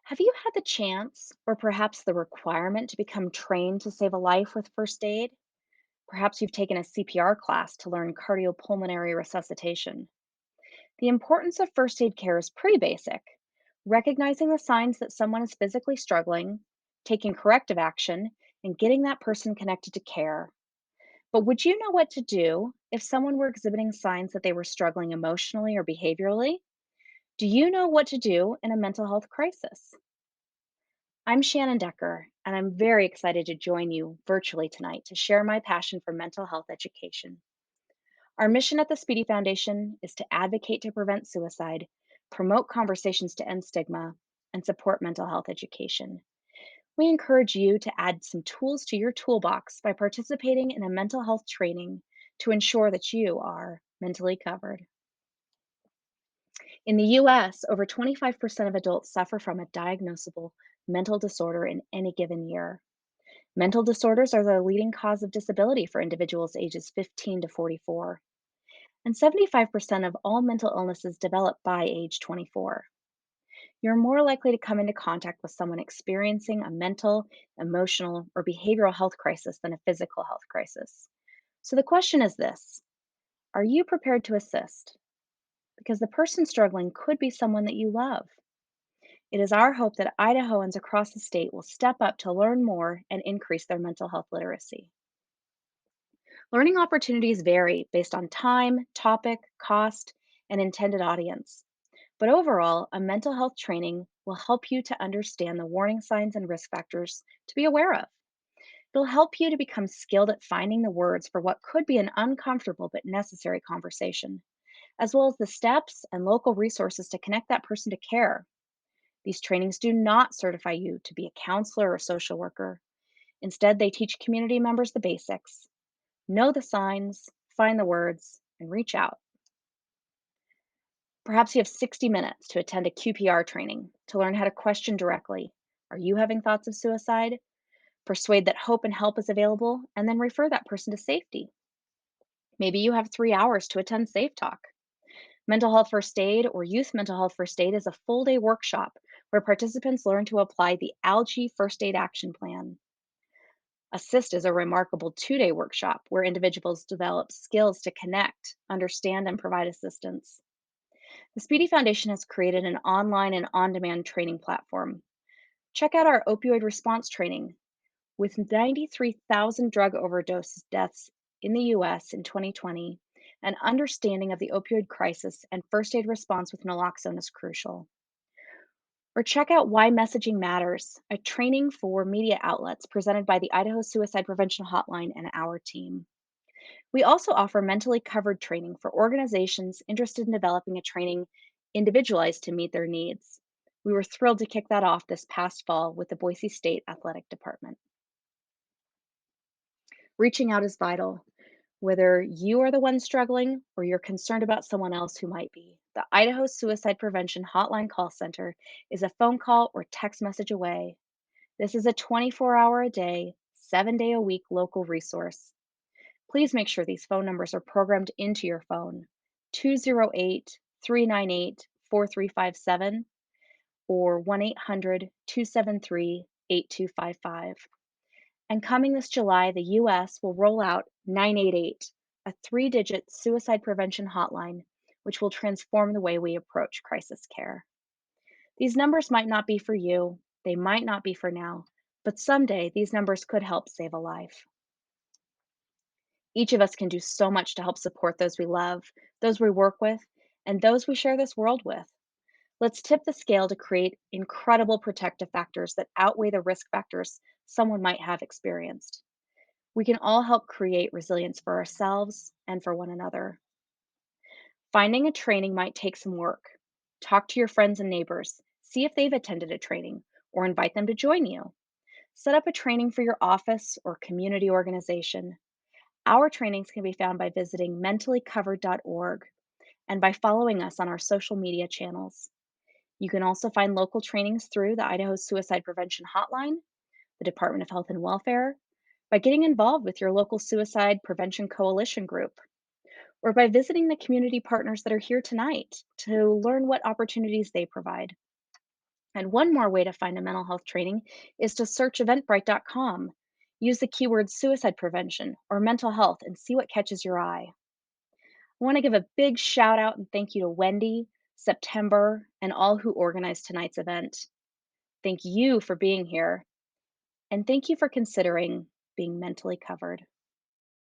Have you had the chance, or perhaps the requirement, to become trained to save a life with first aid? Perhaps you've taken a CPR class to learn cardiopulmonary resuscitation. The importance of first aid care is pretty basic: recognizing the signs that someone is physically struggling, taking corrective action, and getting that person connected to care. But would you know what to do if someone were exhibiting signs that they were struggling emotionally or behaviorally? Do you know what to do in a mental health crisis? I'm Shannon Decker, and I'm very excited to join you virtually tonight to share my passion for mental health education. Our mission at the Speedy Foundation is to advocate to prevent suicide, promote conversations to end stigma, and support mental health education. We encourage you to add some tools to your toolbox by participating in a mental health training to ensure that you are mentally covered. In the US, over 25% of adults suffer from a diagnosable mental disorder in any given year. Mental disorders are the leading cause of disability for individuals ages 15 to 44, and 75% of all mental illnesses develop by age 24. You're more likely to come into contact with someone experiencing a mental, emotional, or behavioral health crisis than a physical health crisis. So the question is this: are you prepared to assist? Because the person struggling could be someone that you love. It is our hope that Idahoans across the state will step up to learn more and increase their mental health literacy. Learning opportunities vary based on time, topic, cost, and intended audience. But overall, a mental health training will help you to understand the warning signs and risk factors to be aware of. It'll help you to become skilled at finding the words for what could be an uncomfortable but necessary conversation, as well as the steps and local resources to connect that person to care. These trainings do not certify you to be a counselor or social worker. Instead, they teach community members the basics: know the signs, find the words, and reach out. Perhaps you have 60 minutes to attend a QPR training to learn how to question directly: are you having thoughts of suicide? Persuade that hope and help is available, and then refer that person to safety. Maybe you have 3 hours to attend Safe Talk. Mental health first aid or youth mental health first aid is a full day workshop where participants learn to apply the Algae First Aid Action Plan. Assist is a remarkable 2 day workshop where individuals develop skills to connect, understand, and provide assistance. The Speedy Foundation has created an online and on demand training platform. Check out our opioid response training. With 93,000 drug overdose deaths in the US in 2020, an understanding of the opioid crisis and first aid response with naloxone is crucial. Or check out Why Messaging Matters, a training for media outlets presented by the Idaho Suicide Prevention Hotline and our team. We also offer mentally covered training for organizations interested in developing a training individualized to meet their needs. We were thrilled to kick that off this past fall with the Boise State Athletic Department. Reaching out is vital. Whether you are the one struggling or you're concerned about someone else who might be, the Idaho Suicide Prevention Hotline Call Center is a phone call or text message away. This is a 24-hour a day, 7-day a week local resource. Please make sure these phone numbers are programmed into your phone: 208 398 4357 or 1 800 273 8255. And coming this July, the US will roll out 988, a 3-digit suicide prevention hotline, which will transform the way we approach crisis care. These numbers might not be for you, they might not be for now, but someday these numbers could help save a life. Each of us can do so much to help support those we love, those we work with, and those we share this world with. Let's tip the scale to create incredible protective factors that outweigh the risk factors someone might have experienced. We can all help create resilience for ourselves and for one another. Finding a training might take some work. Talk to your friends and neighbors, see if they've attended a training, or invite them to join you. Set up a training for your office or community organization. Our trainings can be found by visiting mentallycovered.org and by following us on our social media channels. You can also find local trainings through the Idaho Suicide Prevention Hotline, the Department of Health and Welfare, by getting involved with your local suicide prevention coalition group, or by visiting the community partners that are here tonight to learn what opportunities they provide. And one more way to find a mental health training is to search eventbrite.com. Use the keywords suicide prevention or mental health and see what catches your eye. I want to give a big shout out and thank you to Wendy, September, and all who organized tonight's event. Thank you for being here, and thank you for considering being mentally covered.